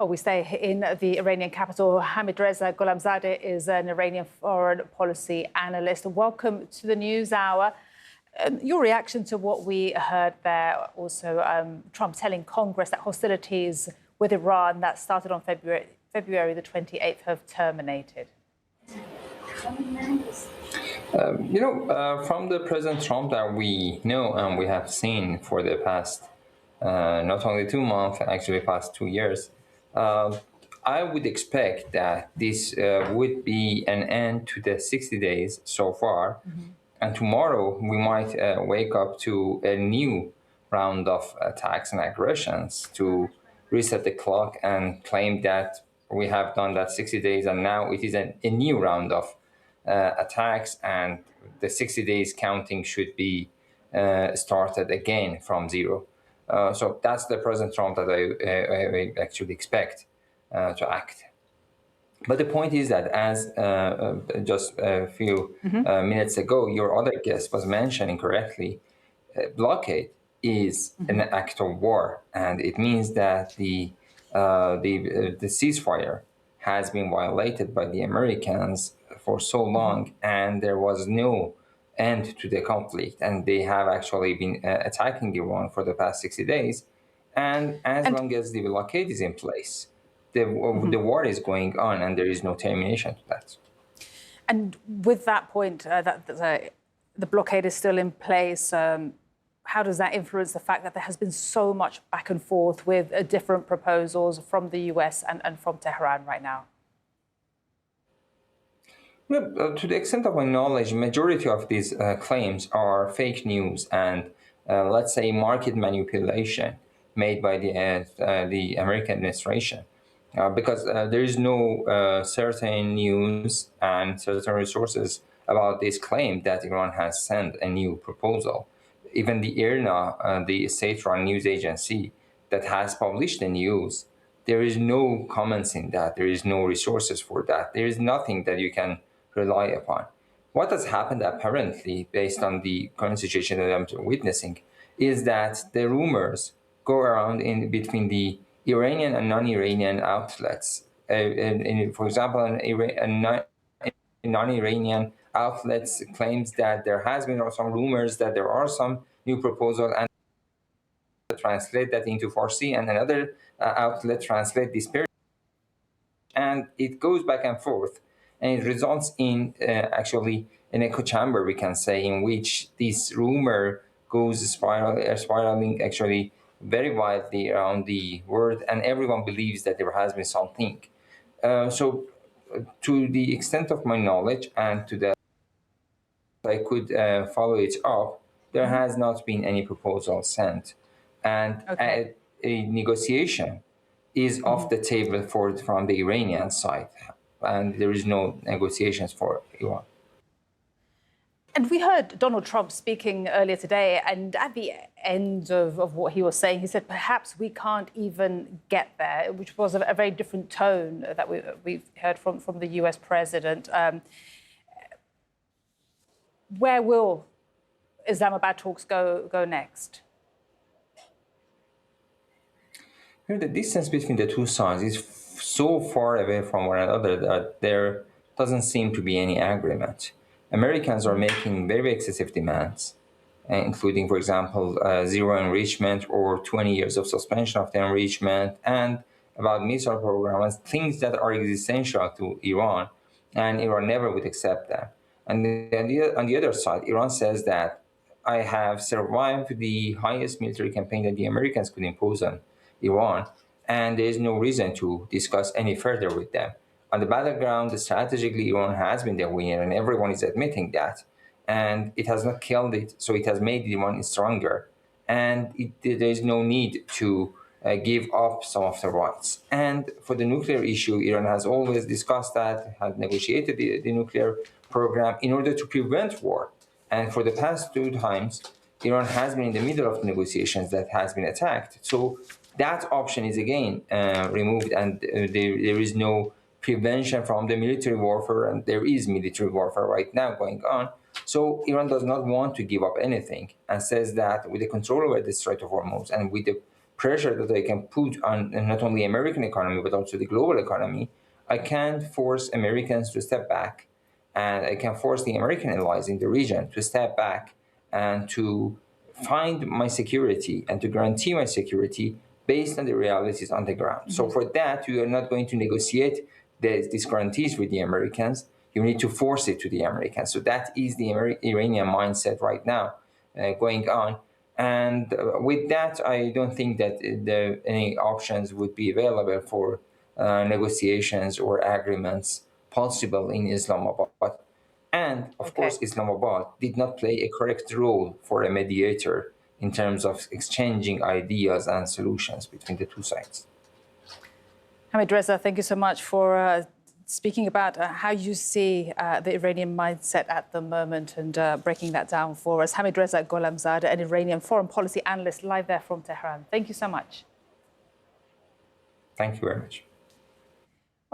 Well, we stay in the Iranian capital. Hamidreza Gholamzadeh is an Iranian Foreign Policy Analyst. Welcome to the News Hour. Your reaction to what we heard there, also Trump telling Congress that hostilities with Iran that started on February the 28th have terminated? From the President Trump that we know and we have seen for the past not only 2 months, actually past 2 years, I would expect that this would be an end to the 60 days so far. And tomorrow we might wake up to a new round of attacks and aggressions to reset the clock and claim that we have done that 60 days and now it is a new round of attacks, and the 60 days counting should be started again from zero. So that's the President Trump that I actually expect to act. But the point is that, as just a few minutes ago, your other guest was mentioning correctly, blockade is an act of war, and it means that the ceasefire has been violated by the Americans for so long, and there was no end to the conflict, and they have actually been attacking Iran for the past 60 days. And long as the blockade is in place, the war is going on, and there is no termination to that. And with that point, that the blockade is still in place, how does that influence the fact that there has been so much back and forth with different proposals from the US and from Tehran right now? Well, to the extent of my knowledge, majority of these claims are fake news and, let's say, market manipulation made by the American administration. Because there is no certain news and certain resources about this claim that Iran has sent a new proposal. Even the IRNA, the state-run news agency that has published the news, there is no comments in that. There is no resources for that. There is nothing that you can rely upon. What has happened apparently, based on the current situation that I'm witnessing, is that the rumors go around in between the Iranian and non-Iranian outlets. For example, a non-Iranian outlets claims that there has been some rumors that there are some new proposals, and translate that into Farsi, and another outlet translate this period. And it goes back and forth, and it results in actually an echo chamber, we can say, in which this rumor goes spiraling actually very widely around the world, and everyone believes that there has been something. So to the extent of my knowledge and to the I could follow it up, there has not been any proposal sent. And a negotiation is off the table from the Iranian side, and there is no negotiations for Iran. And we heard Donald Trump speaking earlier today, and at the end of what he was saying, he said, perhaps we can't even get there, which was a very different tone that we've heard from the US president. Where will Islamabad talks go next? The distance between the two sides is so far away from one another that there doesn't seem to be any agreement. Americans are making very excessive demands, including, for example, zero enrichment or 20 years of suspension of the enrichment, and about missile programs, things that are existential to Iran, and Iran never would accept that. And on the other side, Iran says that I have survived the highest military campaign that the Americans could impose on Iran, and there is no reason to discuss any further with them. On the battleground, strategically, Iran has been the winner, and everyone is admitting that. And it has not killed it, so it has made Iran stronger. And there is no need to give up some of the rights. And for the nuclear issue, Iran has always discussed that, has negotiated the nuclear program in order to prevent war. And for the past 2 times, Iran has been in the middle of negotiations that has been attacked. So that option is again removed, and there is no prevention from the military warfare, and there is military warfare right now going on. So Iran does not want to give up anything, and says that with the control over the Strait of Hormuz and with the pressure that I can put on not only American economy, but also the global economy, I can force Americans to step back, and I can force the American allies in the region to step back and to find my security and to guarantee my security based on the realities on the ground. So for that, you are not going to negotiate these guarantees with the Americans. You need to force it to the Americans. So that is the Iranian mindset right now going on. And with that, I don't think that any options would be available for negotiations or agreements possible in Islamabad. And of course, Islamabad did not play a correct role for a mediator in terms of exchanging ideas and solutions between the two sides. Hamidreza, thank you so much for speaking about how you see the Iranian mindset at the moment and breaking that down for us. Hamidreza Gholamzadeh, an Iranian foreign policy analyst, live there from Tehran. Thank you so much. Thank you very much.